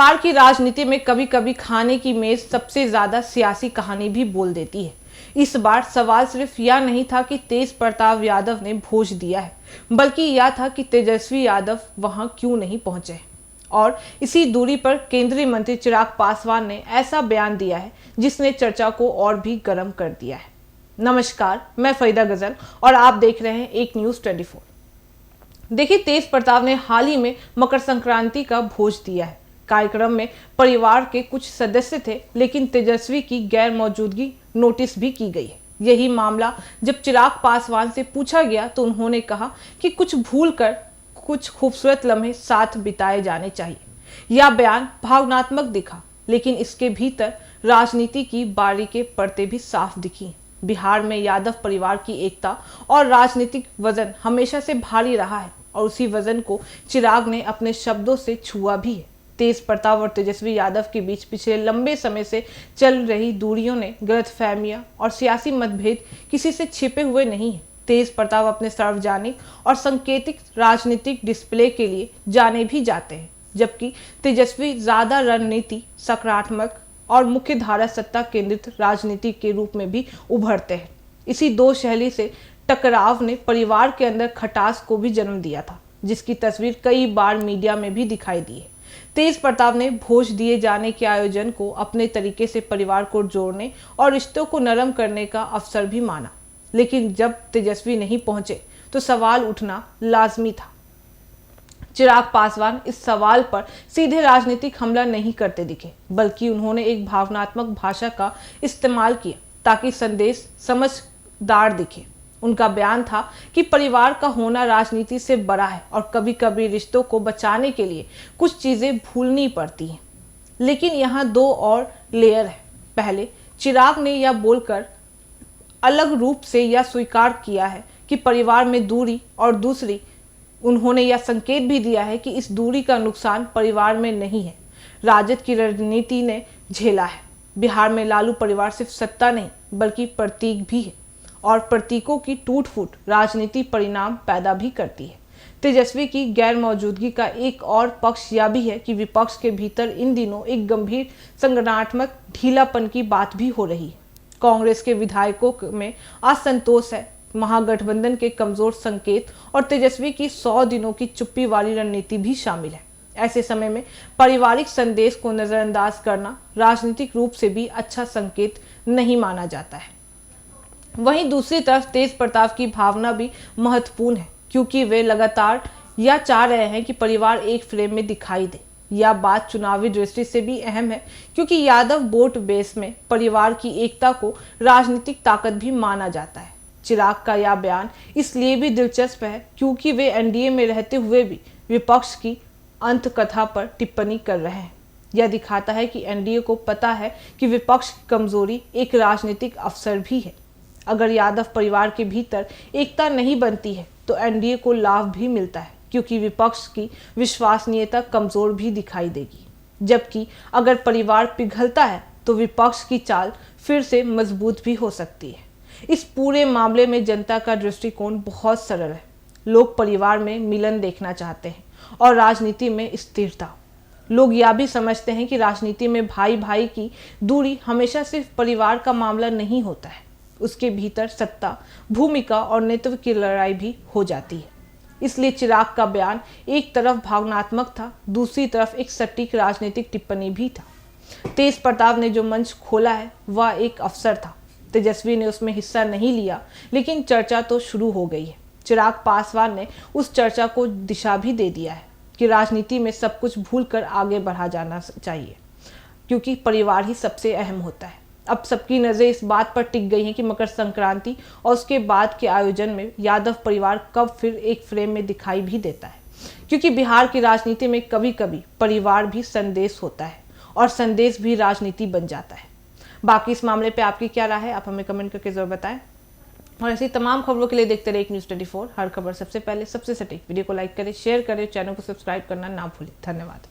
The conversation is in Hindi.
बिहार की राजनीति में कभी कभी खाने की मेज सबसे ज्यादा सियासी कहानी भी बोल देती है। इस बार सवाल सिर्फ यह नहीं था कि तेज प्रताप यादव ने भोज दिया है, बल्कि यह था कि तेजस्वी यादव वहां क्यों नहीं पहुंचे। और इसी दूरी पर केंद्रीय मंत्री चिराग पासवान ने ऐसा बयान दिया है जिसने चर्चा को और भी गर्म कर दिया है। नमस्कार, मैं फरीदा गजल और आप देख रहे हैं एक न्यूज 24। देखिए, तेज प्रताप ने हाल ही में मकर संक्रांति का भोज दिया है। कार्यक्रम में परिवार के कुछ सदस्य थे, लेकिन तेजस्वी की गैर मौजूदगी नोटिस भी की गई है। यही मामला जब चिराग पासवान से पूछा गया तो उन्होंने कहा कि कुछ भूल कर कुछ खूबसूरत लम्हे साथ बिताए जाने चाहिए। यह बयान भावनात्मक दिखा, लेकिन इसके भीतर राजनीति की बारीकी परतें भी साफ दिखी। बिहार में यादव परिवार की एकता और राजनीतिक वजन हमेशा से भारी रहा है और उसी वजन को चिराग ने अपने शब्दों से छुआ भी है। तेज प्रताप और तेजस्वी यादव के बीच पिछले लंबे समय से चल रही दूरियों ने गलतफहमियां और सियासी मतभेद किसी से छिपे हुए नहीं है। तेज प्रताप अपने सार्वजनिक और सांकेतिक राजनीतिक डिस्प्ले के लिए जाने भी जाते हैं, जबकि तेजस्वी ज्यादा रणनीति, सकारात्मक और मुख्य धारा सत्ता केंद्रित राजनीति के रूप में भी उभरते हैं। इसी दो शैली से टकराव ने परिवार के अंदर खटास को भी जन्म दिया था, जिसकी तस्वीर कई बार मीडिया में भी दिखाई दी है। तेज प्रताप ने भोज दिए जाने के आयोजन को अपने तरीके से परिवार को जोड़ने और रिश्तों को नरम करने का अवसर भी माना, लेकिन जब तेजस्वी नहीं पहुंचे तो सवाल उठना लाजमी था। चिराग पासवान इस सवाल पर सीधे राजनीतिक हमला नहीं करते दिखे, बल्कि उन्होंने एक भावनात्मक भाषा का इस्तेमाल किया ताकि संदेश समझदार दिखे। उनका बयान था कि परिवार का होना राजनीति से बड़ा है और कभी कभी रिश्तों को बचाने के लिए कुछ चीजें भूलनी पड़ती हैं। लेकिन यहाँ दो और लेयर है। पहले, चिराग ने यह बोलकर अलग रूप से यह स्वीकार किया है कि परिवार में दूरी, और दूसरी, उन्होंने यह संकेत भी दिया है कि इस दूरी का नुकसान परिवार में नहीं है, राजद की राजनीति ने झेला है। बिहार में लालू परिवार सिर्फ सत्ता नहीं बल्कि प्रतीक भी है, और प्रतीकों की टूट फूट राजनीति परिणाम पैदा भी करती है। तेजस्वी की गैर मौजूदगी का एक और पक्ष यह भी है कि विपक्ष के भीतर इन दिनों एक गंभीर संगठनात्मक ढीलापन की बात भी हो रही है। कांग्रेस के विधायकों में असंतोष है, महागठबंधन के कमजोर संकेत और तेजस्वी की 100 दिनों की चुप्पी वाली रणनीति भी शामिल है। ऐसे समय में पारिवारिक संदेश को नजरअंदाज करना राजनीतिक रूप से भी अच्छा संकेत नहीं माना जाता है। वहीं दूसरी तरफ तेज प्रताप की भावना भी महत्वपूर्ण है, क्योंकि वे लगातार यह चाह रहे हैं कि परिवार एक फ्रेम में दिखाई दे। यह बात चुनावी दृष्टि से भी अहम है, क्योंकि यादव वोट बेस में परिवार की एकता को राजनीतिक ताकत भी माना जाता है। चिराग का यह बयान इसलिए भी दिलचस्प है क्योंकि वे एनडीए में रहते हुए भी विपक्ष की अंत कथा पर टिप्पणी कर रहे हैं। यह दिखाता है कि एनडीए को पता है कि विपक्ष की कमजोरी एक राजनीतिक अवसर भी है। अगर यादव परिवार के भीतर एकता नहीं बनती है तो एनडीए को लाभ भी मिलता है, क्योंकि विपक्ष की विश्वसनीयता कमजोर भी दिखाई देगी। जबकि अगर परिवार पिघलता है तो विपक्ष की चाल फिर से मजबूत भी हो सकती है। इस पूरे मामले में जनता का दृष्टिकोण बहुत सरल है। लोग परिवार में मिलन देखना चाहते हैं और राजनीति में स्थिरता। लोग यह भी समझते हैं कि राजनीति में भाई भाई की दूरी हमेशा सिर्फ परिवार का मामला नहीं होता है, उसके भीतर सत्ता, भूमिका और नेतृत्व की लड़ाई भी हो जाती है। इसलिए चिराग का बयान एक तरफ भावनात्मक था, दूसरी तरफ एक सटीक राजनीतिक टिप्पणी भी था। तेज प्रताप ने जो मंच खोला है वह एक अवसर था। तेजस्वी ने उसमें हिस्सा नहीं लिया, लेकिन चर्चा तो शुरू हो गई है। चिराग पासवान ने उस चर्चा को दिशा भी दे दिया है कि राजनीति में सब कुछ भूलकर आगे बढ़ा जाना चाहिए, क्योंकि परिवार ही सबसे अहम होता है। अब सबकी नज़रें इस बात पर टिक गई हैं कि मकर संक्रांति और उसके बाद के आयोजन में यादव परिवार कब फिर एक फ्रेम में दिखाई भी देता है, क्योंकि बिहार की राजनीति में कभी कभी परिवार भी संदेश होता है और संदेश भी राजनीति बन जाता है। बाकी इस मामले पे आपकी क्या राय है, आप हमें कमेंट करके जरूर बताएं। और ऐसी तमाम खबरों के लिए देखते रहे एक न्यूज़ 24। हर खबर सबसे पहले, सबसे सटीक। वीडियो को लाइक करें, शेयर करें, चैनल को सब्सक्राइब करना ना भूलें। धन्यवाद।